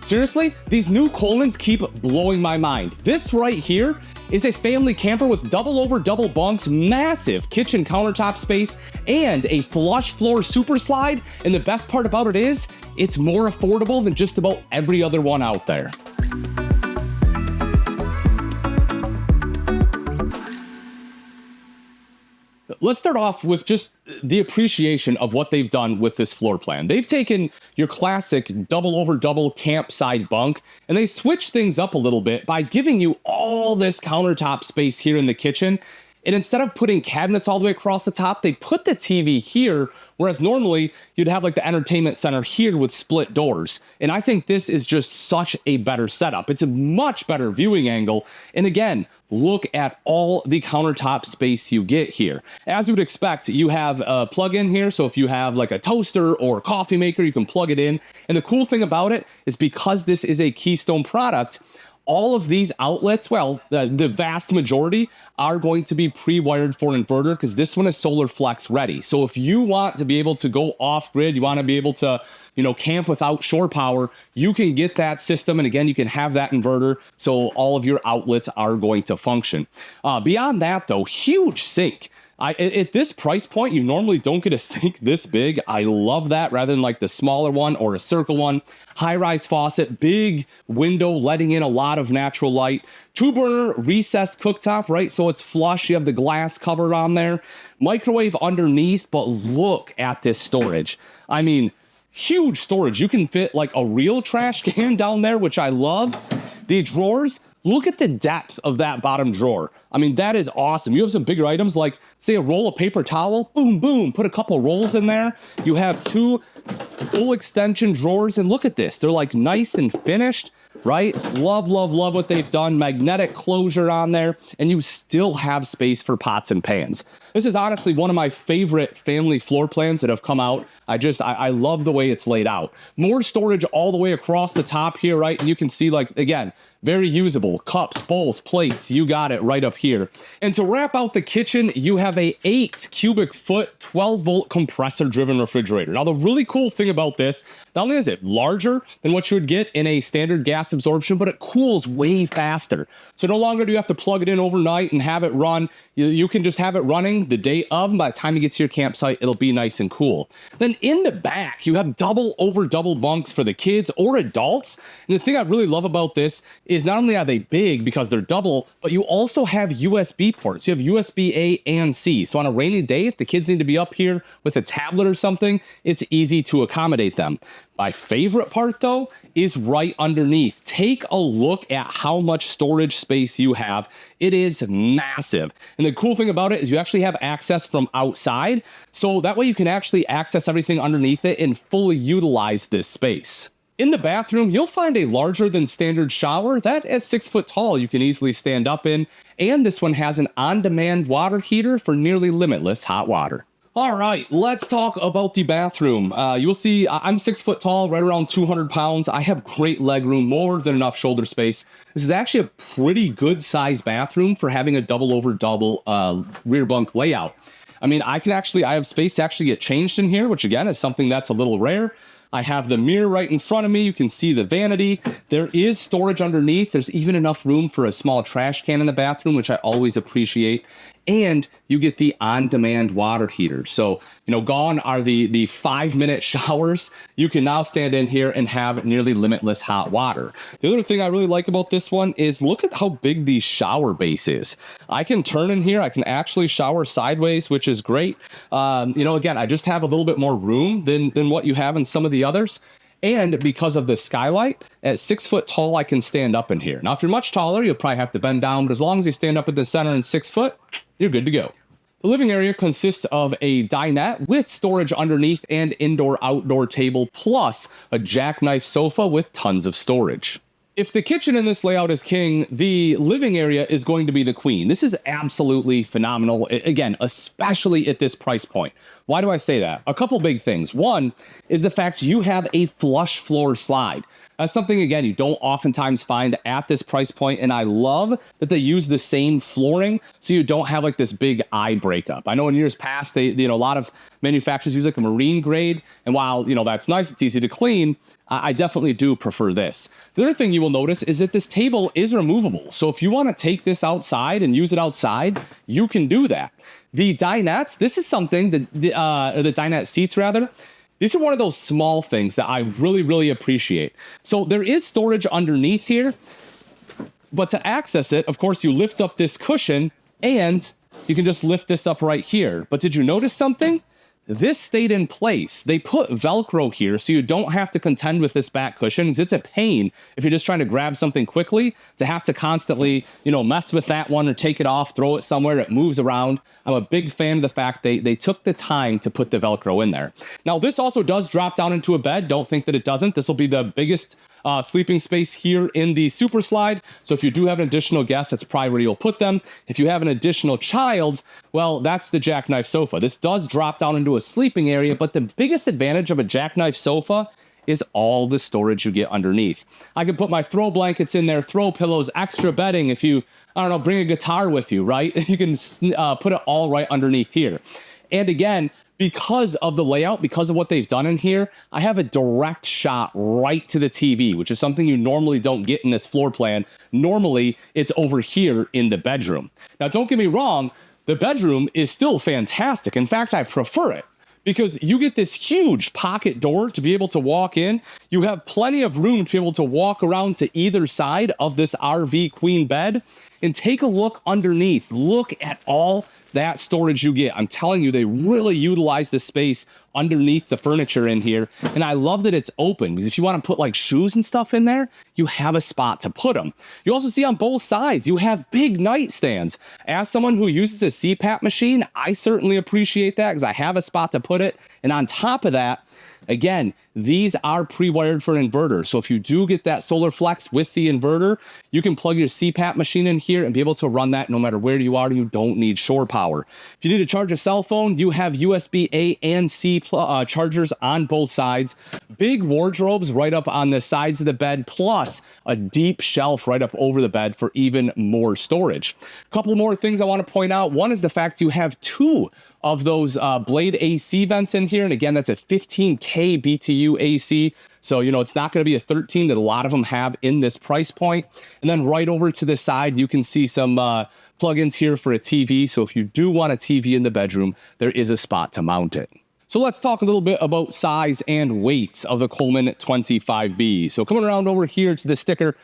Seriously, these new Colemans keep blowing my mind. This right here is a family camper with double over double bunks, massive kitchen countertop space, and a flush floor super slide. And the best part about it is, it's more affordable than just about every other one out there. Let's start off with just the appreciation of what they've done with this floor plan. They've taken your classic double over double campside bunk and they switched things up a little bit by giving you all this countertop space here in the kitchen. And instead of putting cabinets all the way across the top, they put the TV here, whereas normally you'd have like the entertainment center here with split doors. And I think this is just such a better setup. It's a much better viewing angle. And again, look at all the countertop space you get here. As you would expect, you have a plug-in here. So if you have like a toaster or a coffee maker, you can plug it in. And the cool thing about it is because this is a Keystone product, all of these outlets, well, the vast majority are going to be pre-wired for an inverter because this one is solar flex ready. So if you want to be able to go off grid, you want to be able to, camp without shore power, you can get that system. And again, you can have that inverter. So all of your outlets are going to function. Beyond that though, huge sink. At this price point, you normally don't get a sink this big. I love that rather than like the smaller one or a circle one. High-rise faucet, big window letting in a lot of natural light. 2-burner recessed cooktop, right? So it's flush. You have the glass cover on there. Microwave underneath, but look at this storage. I mean, huge storage. You can fit like a real trash can down there, which I love. The drawers, look at the depth of that bottom drawer. I mean, that is awesome. You have some bigger items like, say, a roll of paper towel. Boom, boom. Put a couple rolls in there. You have 2 full extension drawers. And look at this. They're like nice and finished, right? Love, love, love what they've done. Magnetic closure on there. And you still have space for pots and pans. This is honestly one of my favorite family floor plans that have come out. I love the way it's laid out. More storage all the way across the top here, right? And you can see, like, again, very usable. Cups, bowls, plates, you got it right up here. And to wrap out the kitchen, you have a 8 cubic foot, 12 volt compressor driven refrigerator. Now, the really cool thing about this, not only is it larger than what you would get in a standard gas absorption, but it cools way faster. So no longer do you have to plug it in overnight and have it run. You can just have it running the day of, and by the time you get to your campsite, it'll be nice and cool. Then in the back, you have double over double bunks for the kids or adults. And the thing I really love about this is not only are they big because they're double, but you also have USB ports. You have USB A and C. So on a rainy day, if the kids need to be up here with a tablet or something, it's easy to accommodate them. My favorite part though is right underneath. Take a look at how much storage space you have. It is massive. And the cool thing about it is you actually have access from outside. So that way you can actually access everything underneath it and fully utilize this space. In the bathroom, you'll find a larger than standard shower that is 6 foot tall you can easily stand up in. And this one has an on-demand water heater for nearly limitless hot water. All right, let's talk about the bathroom. You'll see I'm 6 foot tall, right around 200 pounds. I have great leg room, more than enough shoulder space. This is actually a pretty good size bathroom for having a double over double rear bunk layout. I mean, I have space to actually get changed in here, which again is something that's a little rare. I have the mirror right in front of me. You can see the vanity. There is storage underneath. There's even enough room for a small trash can in the bathroom, which I always appreciate. And you get the on-demand water heater. So, gone are the 5-minute showers. You can now stand in here and have nearly limitless hot water. The other thing I really like about this one is look at how big the shower base is. I can turn in here. I can actually shower sideways, which is great. Again, I just have a little bit more room than what you have in some of the others. And because of the skylight, at 6 foot tall, I can stand up in here. Now, if you're much taller, you'll probably have to bend down, but as long as you stand up at the center and 6 foot, you're good to go. The living area consists of a dinette with storage underneath and indoor-outdoor table, plus a Jackknife sofa with tons of storage. If the kitchen in this layout is king, the living area is going to be the queen. This is absolutely phenomenal. Again, especially at this price point. Why do I say that? A couple big things. One is the fact you have a flush floor slide. That's something, again, you don't oftentimes find at this price point, and I love that they use the same flooring so you don't have like this big eye breakup. I know in years past, a lot of manufacturers use like a marine grade, and while, that's nice, it's easy to clean, I definitely do prefer this. The other thing you will notice is that this table is removable. So if you want to take this outside and use it outside, you can do that. The dinettes, this is something that or the dinette seats rather, these are one of those small things that I really, really appreciate. So there is storage underneath here, but to access it, of course, you lift up this cushion and you can just lift this up right here. But did you notice something? This stayed in place. They put Velcro here so you don't have to contend with this back cushion, because it's a pain if you're just trying to grab something quickly to have to constantly, mess with that one or take it off, throw it somewhere, it moves around. I'm a big fan of the fact they took the time to put the Velcro in there. Now, this also does drop down into a bed. Don't think that it doesn't. This will be the biggest sleeping space here in the Super Slide. So if you do have an additional guest, that's probably where you'll put them. If you have an additional child, well, that's the Jackknife Sofa. This does drop down into a sleeping area, but the biggest advantage of a Jackknife Sofa is all the storage you get underneath. I can put my throw blankets in there, throw pillows, extra bedding. If you, bring a guitar with you, right? You can put it all right underneath here. And again, because of the layout, because of what they've done in here, I have a direct shot right to the TV, which is something you normally don't get in this floor plan. Normally, it's over here in the bedroom. Now, don't get me wrong, the bedroom is still fantastic. In fact, I prefer it, because you get this huge pocket door to be able to walk in. You have plenty of room to be able to walk around to either side of this RV queen bed. And take a look underneath. Look at all that storage you get. I'm telling you, they really utilize the space underneath the furniture in here. And I love that it's open, because if you want to put like shoes and stuff in there, you have a spot to put them. You also see on both sides, you have big nightstands. As someone who uses a CPAP machine, I certainly appreciate that, because I have a spot to put it. And on top of that, again, these are pre-wired for an inverter. So if you do get that solar flex with the inverter, you can plug your CPAP machine in here and be able to run that no matter where you are. You don't need shore power. If you need to charge a cell phone, you have USB-A and C chargers on both sides. Big wardrobes right up on the sides of the bed, plus a deep shelf right up over the bed for even more storage. A couple more things I want to point out. One is the fact you have two of those blade AC vents in here. And again, that's a 15K BTU AC. So, it's not going to be a 13 that a lot of them have in this price point. And then right over to the side, you can see some plugins here for a TV. So if you do want a TV in the bedroom, there is a spot to mount it. So let's talk a little bit about size and weight of the Coleman 25B. So coming around over here to the sticker,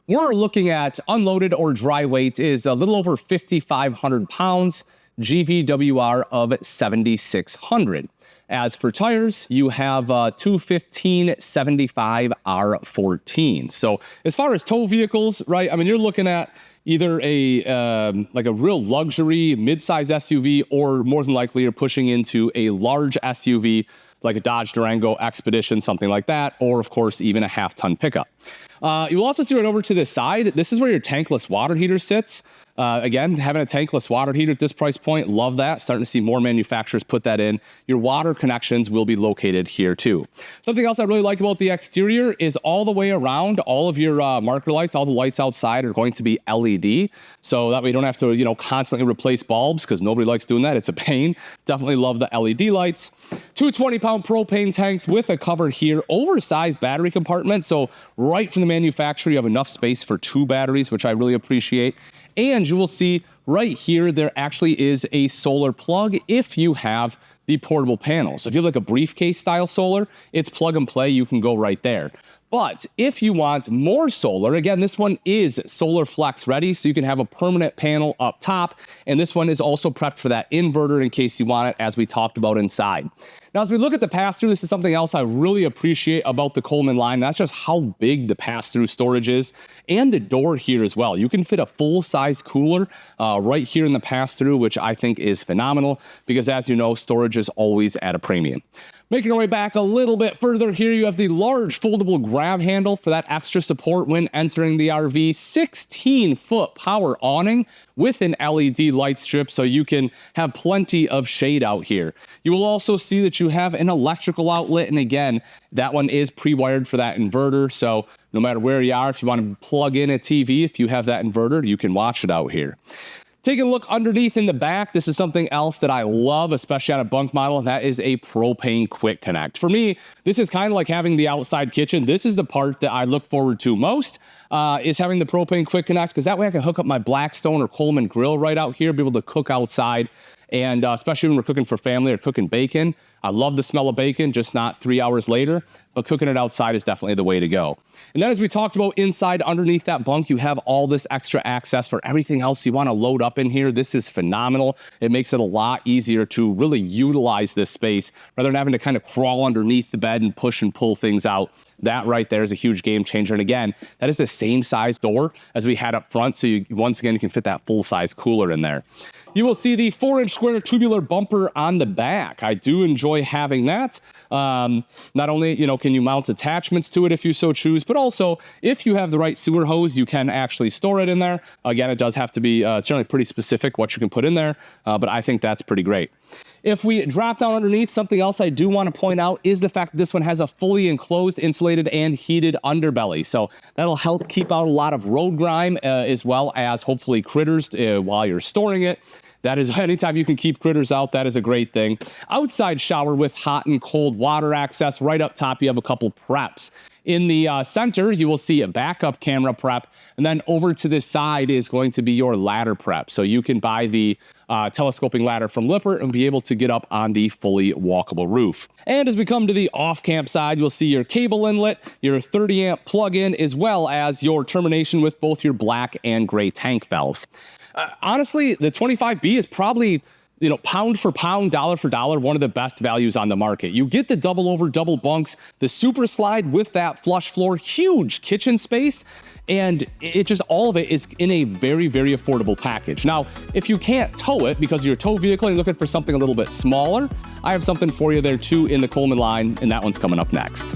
we're looking at unloaded or dry weight is a little over 5,500 pounds. GVWR of 7,600. As for tires, you have 215/75 R14. So as far as tow vehicles, right? I mean, you're looking at either like a real luxury mid-size SUV, or more than likely you're pushing into a large SUV like a Dodge Durango Expedition, something like that, or of course even a half-ton pickup. You'll also see right over to the side, this is where your tankless water heater sits. Again, having a tankless water heater at this price point, love that. Starting to see more manufacturers put that in. Your water connections will be located here too. Something else I really like about the exterior is all the way around, all of your marker lights, all the lights outside are going to be LED. So that way you don't have to, constantly replace bulbs, because nobody likes doing that. It's a pain. Definitely love the LED lights. Two 20-pound propane tanks with a cover here, oversized battery compartment. So right from the manufacturer, you have enough space for two batteries, which I really appreciate. And you will see right here, there actually is a solar plug if you have the portable panel. So if you have like a briefcase style solar, it's plug and play. You can go right there. But if you want more solar, again, this one is solar flex ready, so you can have a permanent panel up top. And this one is also prepped for that inverter in case you want it, as we talked about inside. Now, as we look at the pass-through, this is something else I really appreciate about the Coleman line. That's just how big the pass-through storage is, and the door here as well. You can fit a full-size cooler right here in the pass-through, which I think is phenomenal, because as you know, storage is always at a premium. Making our way back a little bit further here, you have the large foldable grab handle for that extra support when entering the RV. 16-foot power awning with an LED light strip so you can have plenty of shade out here. You will also see that you have an electrical outlet, and again, that one is pre-wired for that inverter, so no matter where you are, if you want to plug in a TV, if you have that inverter, you can watch it out here. Taking a look underneath in the back, this is something else that I love, especially on a bunk model, and that is a propane quick connect. For me, this is kind of like having the outside kitchen. This is the part that I look forward to most, is having the propane quick connect, because that way I can hook up my Blackstone or Coleman grill right out here, be able to cook outside, and especially when we're cooking for family or cooking bacon. I love the smell of bacon, just not 3 hours later, but cooking it outside is definitely the way to go. And then as we talked about inside underneath that bunk, you have all this extra access for everything else you want to load up in here. This is phenomenal. It makes it a lot easier to really utilize this space rather than having to kind of crawl underneath the bed and push and pull things out. That right there is a huge game changer. And again, that is the same size door as we had up front. So you, once again, you can fit that full size cooler in there. You will see the 4-inch square tubular bumper on the back. I do enjoy having that. Not only, can you mount attachments to it if you so choose, but also if you have the right sewer hose, you can actually store it in there. Again, it does have to be generally pretty specific what you can put in there, but I think that's pretty great. If we drop down underneath, something else I do want to point out is the fact that this one has a fully enclosed, insulated, and heated underbelly. So that'll help keep out a lot of road grime as well as hopefully critters while you're storing it. That is, anytime you can keep critters out, that is a great thing. Outside shower with hot and cold water access. Right up top, you have a couple preps. In the center, you will see a backup camera prep, and then over to this side is going to be your ladder prep. So you can buy the telescoping ladder from Lippert and be able to get up on the fully walkable roof. And as we come to the off-camp side, you'll see your cable inlet, your 30-amp plug-in, as well as your termination with both your black and gray tank valves. Honestly, the 25B is probably, pound for pound, dollar for dollar, one of the best values on the market. You get the double over double bunks, the super slide with that flush floor, huge kitchen space, and it just, all of it is in a very, very affordable package. Now, if you can't tow it because you're a tow vehicle and you're looking for something a little bit smaller, I have something for you there too in the Coleman line, and that one's coming up next.